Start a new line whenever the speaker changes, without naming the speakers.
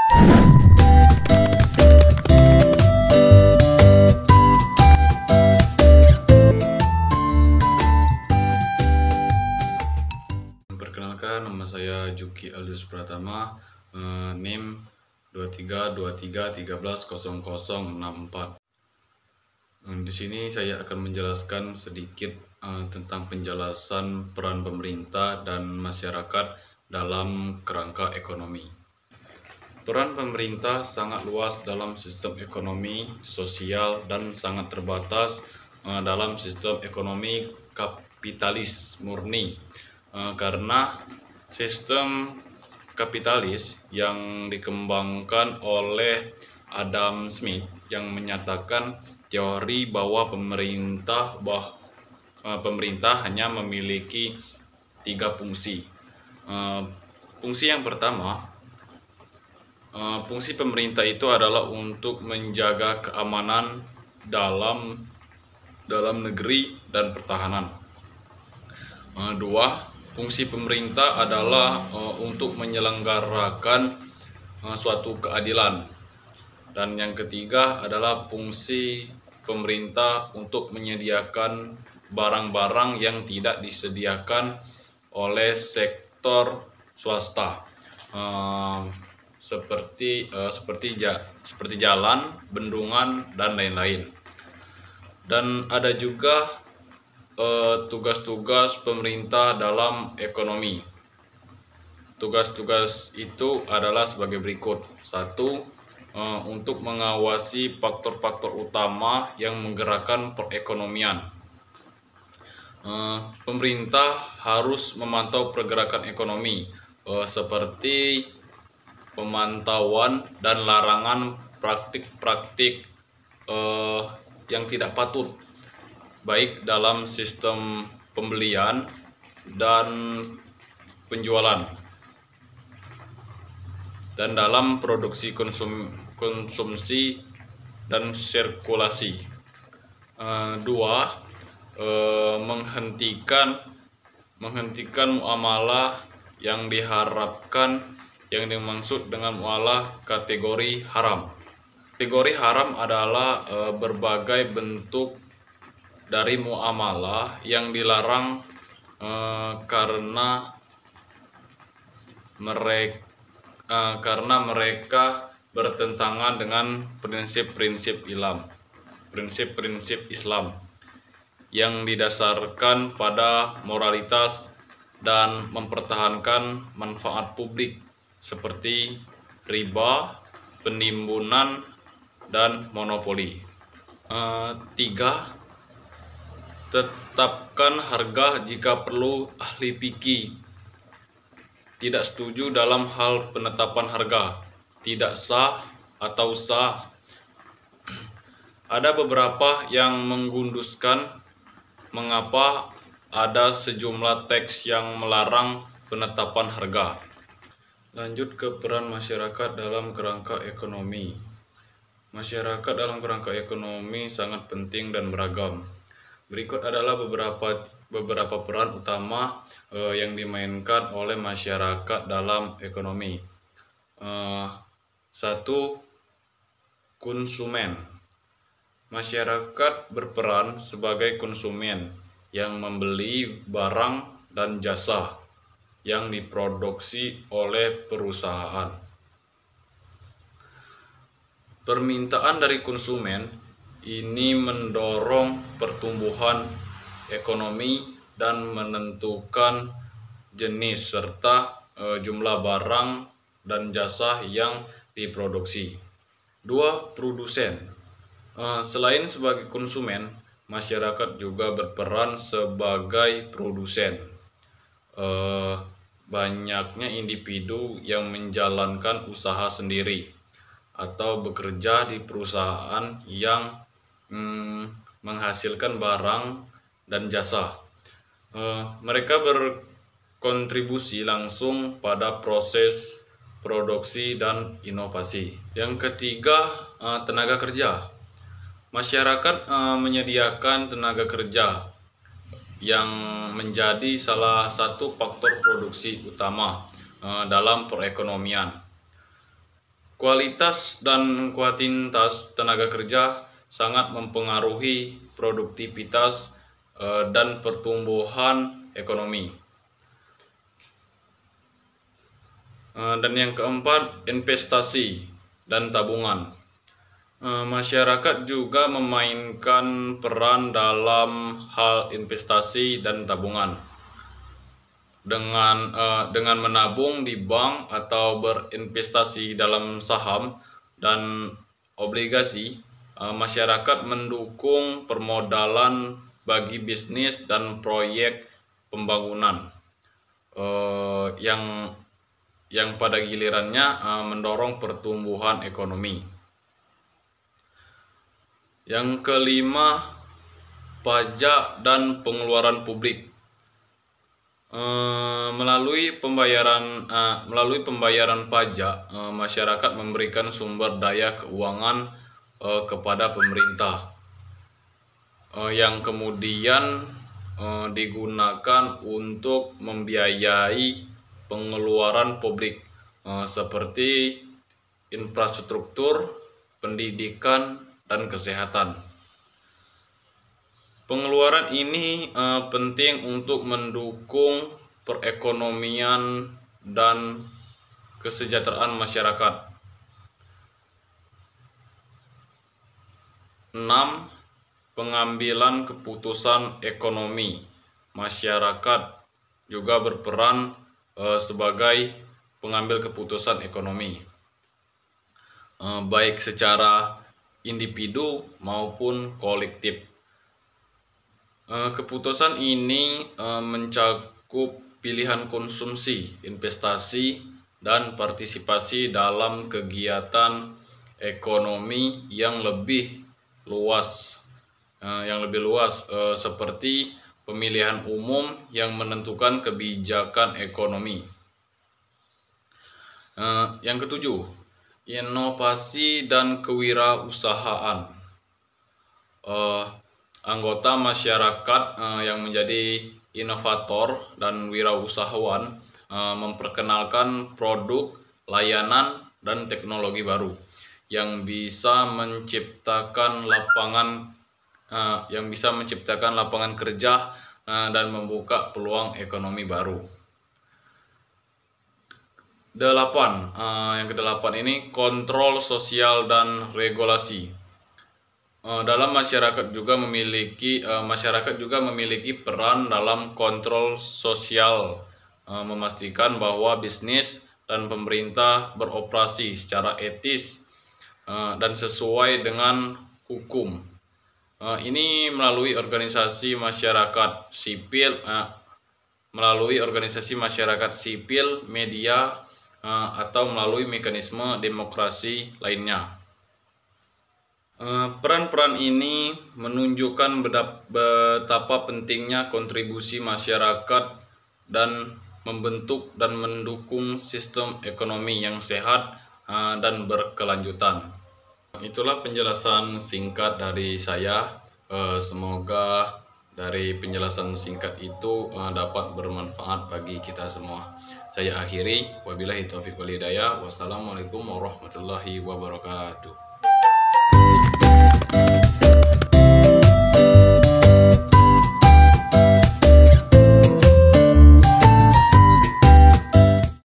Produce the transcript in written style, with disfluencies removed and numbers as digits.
Perkenalkan, nama saya Juki Alius Pratama, NIM 2323130064. Di sini saya akan menjelaskan sedikit tentang penjelasan peran pemerintah dan masyarakat dalam kerangka ekonomi. Peran pemerintah sangat luas dalam sistem ekonomi, sosial, dan sangat terbatas dalam sistem ekonomi kapitalis murni. Karena sistem kapitalis yang dikembangkan oleh Adam Smith yang menyatakan teori bahwa pemerintah hanya memiliki 3 fungsi. Fungsi yang pertama, fungsi pemerintah itu adalah untuk menjaga keamanan dalam negeri dan pertahanan. 2. Fungsi pemerintah adalah untuk menyelenggarakan suatu keadilan. Dan yang ketiga adalah fungsi pemerintah untuk menyediakan barang-barang yang tidak disediakan oleh sektor swasta, seperti jalan, bendungan, dan lain-lain. Dan ada juga tugas-tugas pemerintah dalam ekonomi. Tugas-tugas itu adalah sebagai berikut. 1. Untuk mengawasi faktor-faktor utama yang menggerakkan perekonomian. Pemerintah harus memantau pergerakan ekonomi, seperti pemantauan dan larangan praktik-praktik yang tidak patut, baik dalam sistem pembelian dan penjualan dan dalam produksi, konsumsi dan sirkulasi. 2. Menghentikan muamalah yang dimaksud dengan muamalah kategori haram. Kategori haram adalah berbagai bentuk dari muamalah yang dilarang karena mereka bertentangan dengan prinsip-prinsip Islam yang didasarkan pada moralitas dan mempertahankan manfaat publik seperti riba, penimbunan, dan monopoli. 3. Tetapkan harga jika perlu. Ahli fikih tidak setuju dalam hal penetapan harga, tidak sah atau sah. Ada beberapa yang menggunduskan mengapa ada sejumlah teks yang melarang penetapan harga. Lanjut ke peran masyarakat dalam kerangka ekonomi. Masyarakat dalam kerangka ekonomi sangat penting dan beragam. Berikut adalah beberapa peran utama yang dimainkan oleh masyarakat dalam ekonomi. 1. Konsumen. Masyarakat berperan sebagai konsumen yang membeli barang dan jasa yang diproduksi oleh perusahaan. Permintaan dari konsumen ini mendorong pertumbuhan ekonomi dan menentukan jenis serta jumlah barang dan jasa yang diproduksi. 2. Produsen. Selain sebagai konsumen, masyarakat juga berperan sebagai produsen. Banyaknya individu yang menjalankan usaha sendiri atau bekerja di perusahaan yang menghasilkan barang dan jasa. Mereka berkontribusi langsung pada proses produksi dan inovasi. Yang ketiga, tenaga kerja. Masyarakat menyediakan tenaga kerja yang menjadi salah satu faktor produksi utama dalam perekonomian. Kualitas dan kuantitas tenaga kerja sangat mempengaruhi produktivitas dan pertumbuhan ekonomi. Dan yang keempat, investasi dan tabungan. Masyarakat juga memainkan peran dalam hal investasi dan tabungan. Dengan menabung di bank atau berinvestasi dalam saham dan obligasi, masyarakat mendukung permodalan bagi bisnis dan proyek pembangunan yang pada gilirannya mendorong pertumbuhan ekonomi. Yang kelima, pajak dan pengeluaran publik. Melalui pembayaran pajak, masyarakat memberikan sumber daya keuangan kepada pemerintah, yang kemudian digunakan untuk membiayai pengeluaran publik seperti infrastruktur, pendidikan, dan kesehatan. Pengeluaran ini penting untuk mendukung perekonomian dan kesejahteraan masyarakat. 6. Pengambilan keputusan ekonomi. Masyarakat juga berperan sebagai pengambil keputusan ekonomi, baik secara individu maupun kolektif. Keputusan ini mencakup pilihan konsumsi, investasi, dan partisipasi dalam kegiatan ekonomi yang lebih luas, seperti pemilihan umum yang menentukan kebijakan ekonomi. Yang ketujuh, inovasi dan kewirausahaan. Anggota masyarakat yang menjadi inovator dan wirausahawan memperkenalkan produk, layanan, dan teknologi baru yang bisa menciptakan lapangan kerja dan membuka peluang ekonomi baru. 8. Yang ke-8 ini kontrol sosial dan regulasi. Dalam masyarakat juga memiliki peran dalam kontrol sosial, memastikan bahwa bisnis dan pemerintah beroperasi secara etis dan sesuai dengan hukum. Ini melalui organisasi masyarakat sipil, media, atau melalui mekanisme demokrasi lainnya. Peran-peran ini menunjukkan betapa pentingnya kontribusi masyarakat dan membentuk dan mendukung sistem ekonomi yang sehat dan berkelanjutan. Itulah penjelasan singkat dari saya. Semoga dari penjelasan singkat itu dapat bermanfaat bagi kita semua. Saya akhiri, wabillahi taufiq wal hidayah. Wassalamualaikum warahmatullahi wabarakatuh.